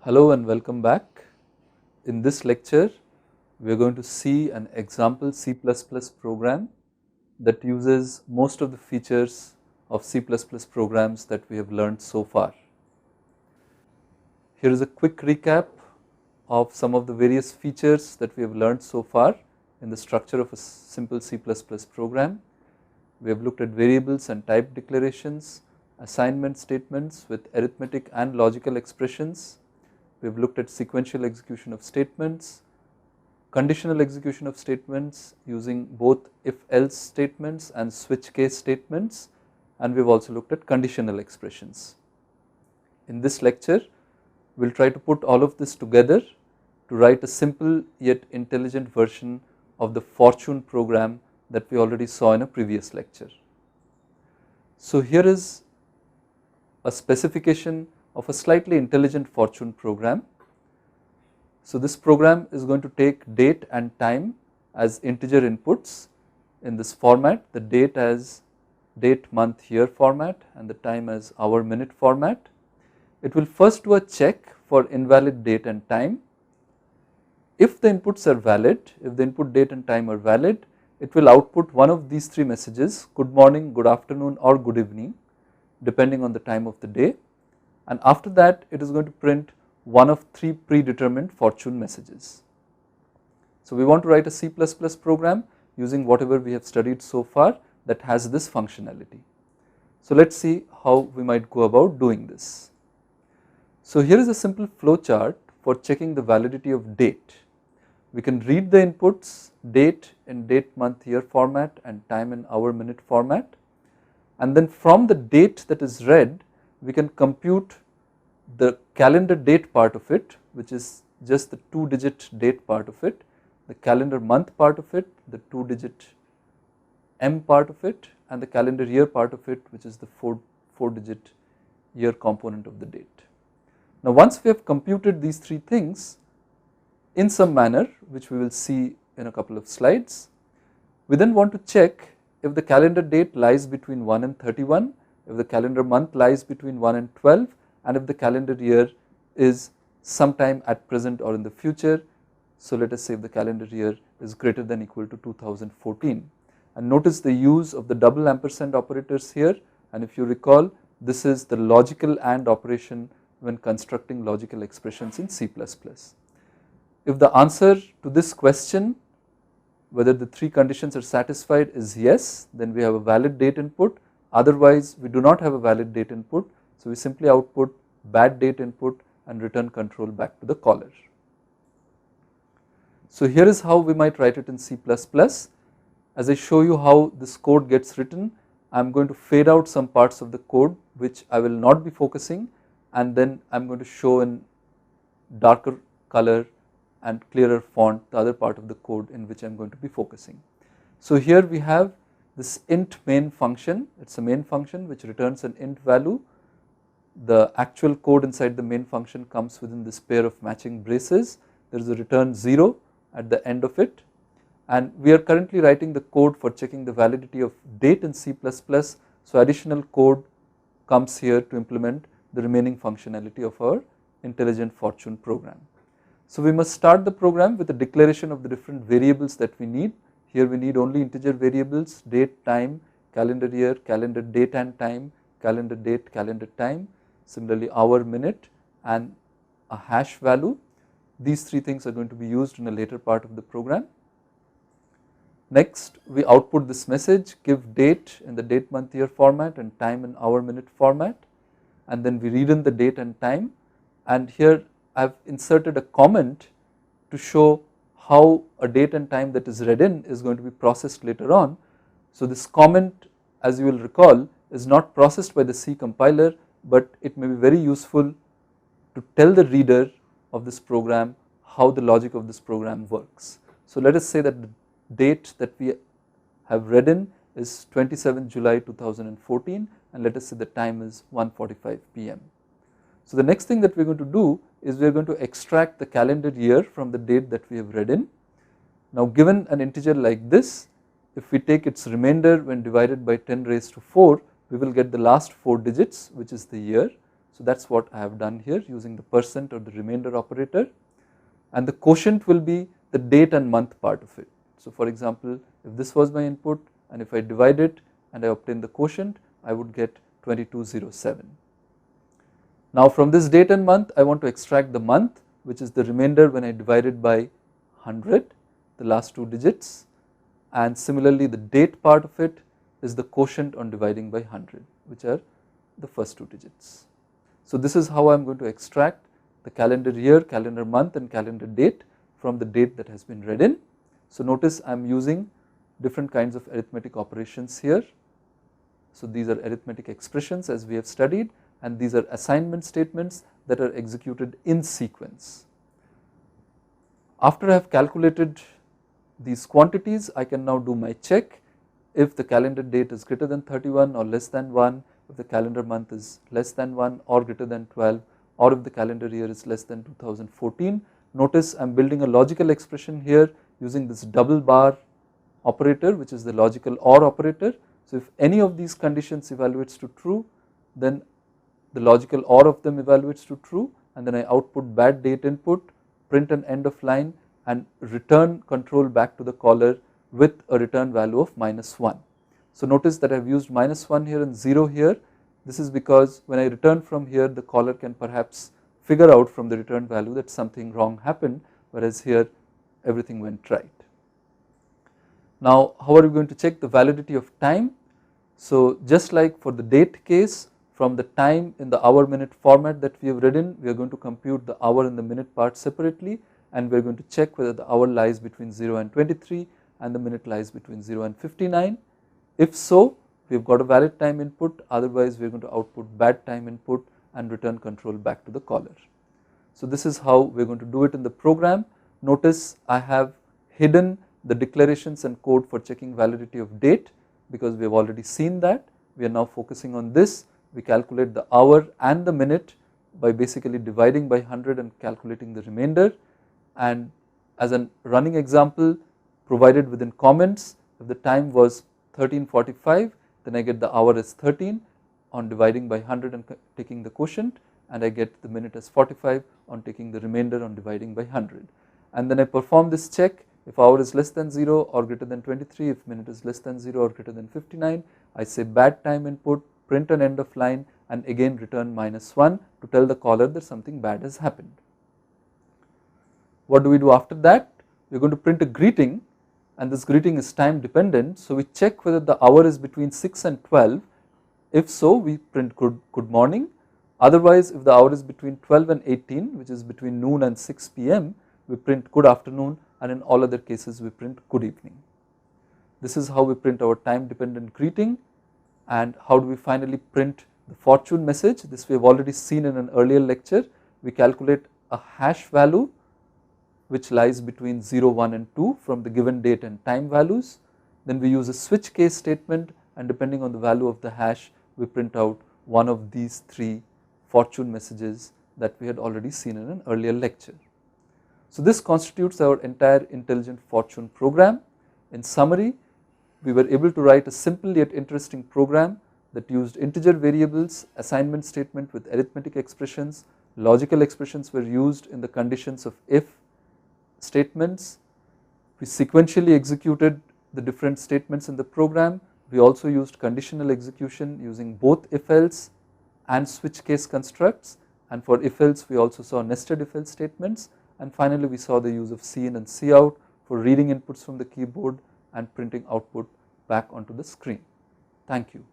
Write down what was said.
Hello and welcome back. In this lecture, we are going to see an example C++ program that uses most of the features of C++ programs that we have learned so far. Here is a quick recap of some of the various features that we have learned so far in the structure of a simple C++ program. We have looked at variables and type declarations, assignment statements with arithmetic and logical expressions. We have looked at sequential execution of statements, conditional execution of statements using both if-else statements and switch case statements, and we have also looked at conditional expressions. In this lecture, we will try to put all of this together to write a simple yet intelligent version of the fortune program that we already saw in a previous lecture. So here is a specification of a slightly intelligent fortune program. So this program is going to take date and time as integer inputs in this format, the date as date, month, year format and the time as hour, minute format. It will first do a check for invalid date and time. If the inputs are valid, if the input date and time are valid, it will output one of these three messages: good morning, good afternoon or good evening, depending on the time of the day. And after that it is going to print one of three predetermined fortune messages. So we want to write a C++ program using whatever we have studied so far that has this functionality. So let us see how we might go about doing this. So here is a simple flow chart for checking the validity of date. We can read the inputs, date in date, month, year format and time in hour, minute format, and then from the date that is read we can compute the calendar date part of it, which is just the 2-digit date part of it, the calendar month part of it, the 2-digit M part of it, and the calendar year part of it, which is the 4-digit year component of the date. Now once we have computed these three things in some manner, which we will see in a couple of slides, we then want to check if the calendar date lies between 1 and 31, if the calendar month lies between 1 and 12, and if the calendar year is sometime at present or in the future. So let us say if the calendar year is greater than or equal to 2014, and notice the use of the double ampersand operators here, and if you recall, this is the logical AND operation when constructing logical expressions in C++. If the answer to this question, whether the three conditions are satisfied, is yes, then we have a valid date input. Otherwise we do not have a valid date input, so we simply output bad date input and return control back to the caller. So here is how we might write it in C++. As I show you how this code gets written, I am going to fade out some parts of the code which I will not be focusing, and then I am going to show in darker color and clearer font the other part of the code in which I am going to be focusing. So here we have this int main function. It is a main function which returns an int value. The actual code inside the main function comes within this pair of matching braces. There is a return 0 at the end of it, and we are currently writing the code for checking the validity of date in C++, so additional code comes here to implement the remaining functionality of our intelligent fortune program. So we must start the program with a declaration of the different variables that we need. Here we need only integer variables: date, time, calendar year, calendar date and time, calendar date, calendar time, similarly hour, minute and a hash value. These three things are going to be used in a later part of the program. Next we output this message: give date in the date, month, year format and time in hour, minute format, and then we read in the date and time, and here I have inserted a comment to show how a date and time that is read in is going to be processed later on. So this comment, as you will recall, is not processed by the C compiler, but it may be very useful to tell the reader of this program how the logic of this program works. So let us say that the date that we have read in is 27 July 2014, and let us say the time is 1:45 p.m. So the next thing that we are going to do is we are going to extract the calendar year from the date that we have read in. Now given an integer like this, if we take its remainder when divided by 10 raised to 4, we will get the last 4 digits, which is the year. So that is what I have done here using the percent or the remainder operator, and the quotient will be the date and month part of it. So for example, if this was my input and if I divide it and I obtain the quotient, I would get 2207. Now from this date and month I want to extract the month, which is the remainder when I divide it by 100, the last two digits, and similarly the date part of it is the quotient on dividing by 100, which are the first two digits. So this is how I am going to extract the calendar year, calendar month and calendar date from the date that has been read in. So notice I am using different kinds of arithmetic operations here. So these are arithmetic expressions as we have studied, and these are assignment statements that are executed in sequence. After I have calculated these quantities, I can now do my check. If the calendar date is greater than 31 or less than 1, if the calendar month is less than 1 or greater than 12, or if the calendar year is less than 2014. Notice I am building a logical expression here using this double bar operator, which is the logical OR operator. So if any of these conditions evaluates to true, then the logical OR of them evaluates to true, and then I output bad date input, print an end of line and return control back to the caller with a return value of -1. So notice that I have used -1 here and 0 here. This is because when I return from here, the caller can perhaps figure out from the return value that something wrong happened, whereas here everything went right. Now how are we going to check the validity of time? So just like for the date case, from the time in the hour minute format that we have written, we are going to compute the hour and the minute part separately, and we are going to check whether the hour lies between 0 and 23 and the minute lies between 0 and 59. If so, we have got a valid time input, otherwise we are going to output bad time input and return control back to the caller. So this is how we are going to do it in the program. Notice I have hidden the declarations and code for checking validity of date because we have already seen that. We are now focusing on this. We calculate the hour and the minute by basically dividing by 100 and calculating the remainder, and as a running example provided within comments, if the time was 13:45, then I get the hour as 13 on dividing by 100 and taking the quotient, and I get the minute as 45 on taking the remainder on dividing by 100. And then I perform this check. If hour is less than 0 or greater than 23, if minute is less than 0 or greater than 59, I say bad time input, print an end of line and again return -1 to tell the caller that something bad has happened. What do we do after that? We are going to print a greeting, and this greeting is time dependent. So we check whether the hour is between 6 and 12. If so, we print good morning. Otherwise, if the hour is between 12 and 18, which is between noon and 6 p.m, we print good afternoon, and in all other cases we print good evening. This is how we print our time dependent greeting. And how do we finally print the fortune message? This we have already seen in an earlier lecture. We calculate a hash value which lies between 0, 1 and 2 from the given date and time values. Then we use a switch case statement, and depending on the value of the hash, we print out one of these three fortune messages that we had already seen in an earlier lecture. So this constitutes our entire intelligent fortune program. In summary, we were able to write a simple yet interesting program that used integer variables, assignment statement with arithmetic expressions, logical expressions were used in the conditions of if statements. We sequentially executed the different statements in the program. We also used conditional execution using both if else and switch case constructs, and for if else we also saw nested if else statements, and finally we saw the use of cin and cout for reading inputs from the keyboard and printing output back onto the screen. Thank you.